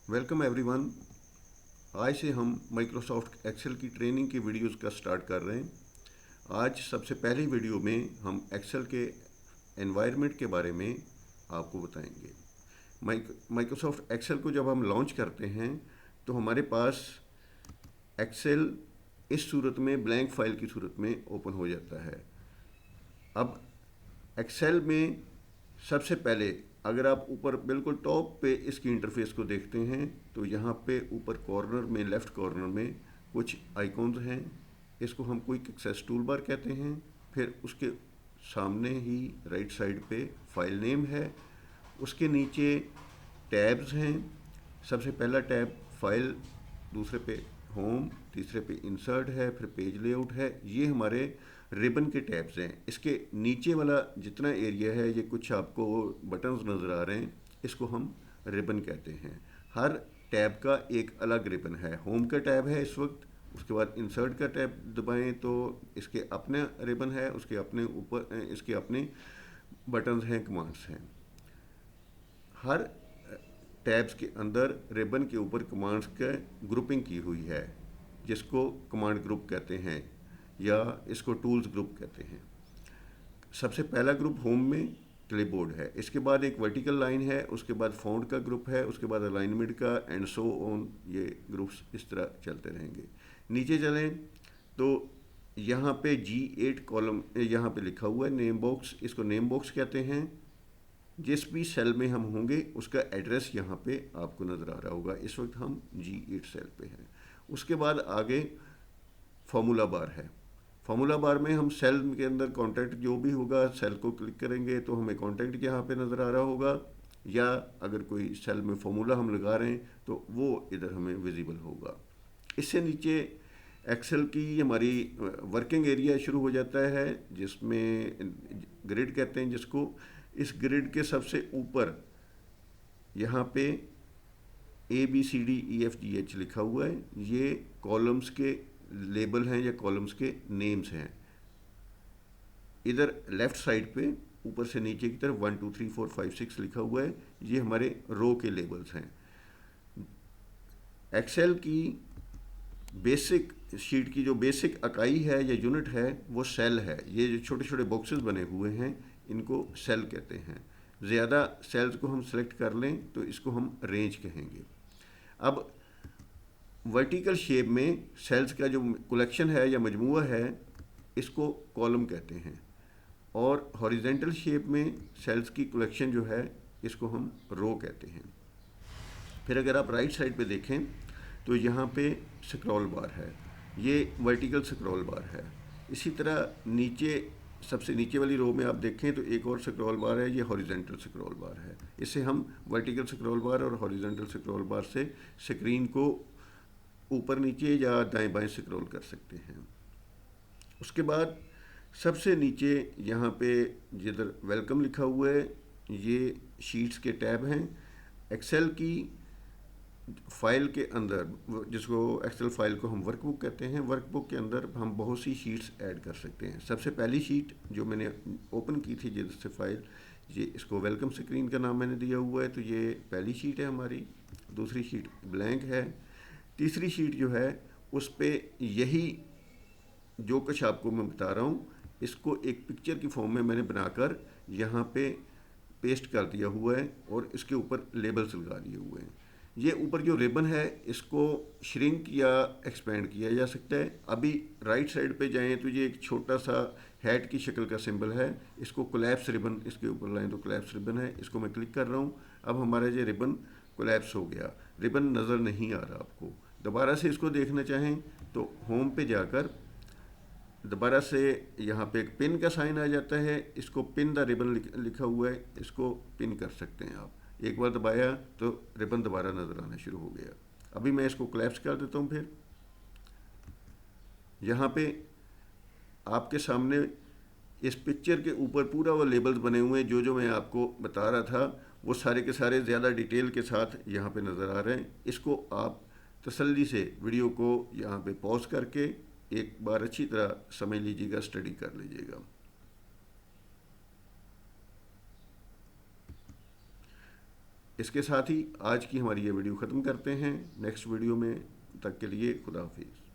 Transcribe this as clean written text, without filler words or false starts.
Welcome everyone. आज से हम माइक्रोसॉफ्ट एक्सेल की ट्रेनिंग की वीडियोस का स्टार्ट कर रहे हैं। आज सबसे पहली वीडियो में हम एक्सेल के एनवायरनमेंट के बारे में आपको बताएंगे। माइक्रोसॉफ्ट एक्सेल को जब हम लॉन्च करते हैं तो हमारे पास एक्सेल इस सूरत में ब्लैंक फाइल की सूरत में ओपन हो जाता है। अब एक्सेल में सबसे पहले अगर आप ऊपर बिल्कुल टॉप पे इसकी इंटरफेस को देखते हैं तो यहाँ पे ऊपर कॉर्नर में लेफ़्ट कॉर्नर में कुछ आइकॉन्स हैं। इसको हम क्विक एक्सेस टूल बार कहते हैं। फिर उसके सामने ही राइट साइड पे फाइल नेम है। उसके नीचे टैब्स हैं। सबसे पहला टैब फाइल, दूसरे पे होम, तीसरे पे इंसर्ट है, फिर पेज लेआउट है। ये हमारे रिबन के टैब्स हैं। इसके नीचे वाला जितना एरिया है, ये कुछ आपको बटन्स नज़र आ रहे हैं, इसको हम रिबन कहते हैं। हर टैब का एक अलग रिबन है। होम का टैब है इस वक्त, उसके बाद इंसर्ट का टैब दबाएं तो इसके अपने रिबन है, उसके अपने ऊपर इसके अपने बटन्स हैं, कमांड्स हैं। हर टैब्स के अंदर रिबन के ऊपर कमांड्स का ग्रुपिंग की हुई है, जिसको कमांड ग्रुप कहते हैं या इसको टूल्स ग्रुप कहते हैं। सबसे पहला ग्रुप होम में क्लिपबोर्ड है। इसके बाद एक वर्टिकल लाइन है, उसके बाद फाउंड का ग्रुप है, उसके बाद अलाइनमेंट का एंड सो ऑन। ये ग्रुप्स इस तरह चलते रहेंगे। नीचे चलें तो यहाँ पे G8 कॉलम यहाँ पे लिखा हुआ है नेम बॉक्स। इसको नेम बॉक्स कहते हैं। जिस भी सेल में हम होंगे उसका एड्रेस यहाँ पे आपको नज़र आ रहा होगा। इस वक्त हम G8 सेल पे हैं। उसके बाद आगे फार्मूला बार है। फार्मूला बार में हम सेल के अंदर कॉन्टैक्ट जो भी होगा, सेल को क्लिक करेंगे तो हमें कॉन्टैक्ट यहाँ पे नज़र आ रहा होगा, या अगर कोई सेल में फार्मूला हम लगा रहे हैं तो वो इधर हमें विजिबल होगा। इससे नीचे एक्सेल की हमारी वर्किंग एरिया शुरू हो जाता है, जिसमें ग्रिड कहते हैं जिसको। इस ग्रिड के सबसे ऊपर यहाँ पे ABCDEFGH लिखा हुआ है। ये कॉलम्स के लेबल हैं या कॉलम्स के नेम्स हैं। इधर लेफ़्ट साइड पे ऊपर से नीचे की तरफ 1 2 3 4 5 6 लिखा हुआ है। ये हमारे रो के लेबल्स हैं। एक्सेल की बेसिक शीट की जो बेसिक इकाई है या यूनिट है वो सेल है। ये जो छोटे छोटे बॉक्सेस बने हुए हैं इनको सेल कहते हैं। ज़्यादा सेल्स को हम सेलेक्ट कर लें तो इसको हम रेंज कहेंगे। अब वर्टिकल शेप में सेल्स का जो कलेक्शन है या मजमूआ है इसको कॉलम कहते हैं, और हॉरिजेंटल शेप में सेल्स की कलेक्शन जो है इसको हम रो कहते हैं। फिर अगर आप राइट साइड पे देखें तो यहाँ पे स्क्रॉल बार है। ये वर्टिकल स्क्रॉल बार है। इसी तरह नीचे सबसे नीचे वाली रो में आप देखें तो एक और स्क्रॉल बार है, ये हॉरिजेंटल स्क्रॉल बार है। इससे हम वर्टिकल स्क्रॉल बार और हॉरिजेंटल स्क्रॉल बार से स्क्रीन को ऊपर नीचे या दाएं बाएं स्क्रॉल कर सकते हैं। उसके बाद सबसे नीचे यहाँ पे जिधर वेलकम लिखा हुआ है ये शीट्स के टैब हैं। एक्सेल की फाइल के अंदर, जिसको एक्सेल फाइल को हम वर्कबुक कहते हैं, वर्कबुक के अंदर हम बहुत सी शीट्स ऐड कर सकते हैं। सबसे पहली शीट जो मैंने ओपन की थी जिससे फाइल, ये इसको वेलकम स्क्रीन का नाम मैंने दिया हुआ है, तो ये पहली शीट है हमारी। दूसरी शीट ब्लैंक है। तीसरी शीट जो है उस पर यही जो कुछ आपको मैं बता रहा हूँ इसको एक पिक्चर की फॉर्म में मैंने बनाकर यहाँ पे पेस्ट कर दिया हुआ है और इसके ऊपर लेबल्स लगा दिए हुए हैं। ये ऊपर जो रिबन है इसको श्रिंक या एक्सपेंड किया जा सकता है। अभी राइट साइड पे जाएं तो ये एक छोटा सा हैट की शक्ल का सिंबल है, इसको कोलैप्स रिबन इसके ऊपर लाएं तो कोलैप्स रिबन है। इसको मैं क्लिक कर रहा हूँ। अब हमारा ये रिबन कोलैप्स हो गया, रिबन नज़र नहीं आ रहा आपको। दोबारा से इसको देखना चाहें तो होम पे जाकर दोबारा से यहाँ पे एक पिन का साइन आ जाता है, इसको पिन द रिबन लिखा हुआ है, इसको पिन कर सकते हैं आप। एक बार दबाया तो रिबन दोबारा नज़र आना शुरू हो गया। अभी मैं इसको कोलैप्स कर देता हूँ। फिर यहाँ पे आपके सामने इस पिक्चर के ऊपर पूरा वो लेबल्स बने हुए हैं। जो जो मैं आपको बता रहा था वो सारे के सारे ज़्यादा डिटेल के साथ यहाँ पे नज़र आ रहे हैं। इसको आप तसल्ली से वीडियो को यहाँ पे पॉज करके एक बार अच्छी तरह समझ लीजिएगा, स्टडी कर लीजिएगा। इसके साथ ही आज की हमारी ये वीडियो ख़त्म करते हैं। नेक्स्ट वीडियो में तक के लिए खुदा हाफिज़।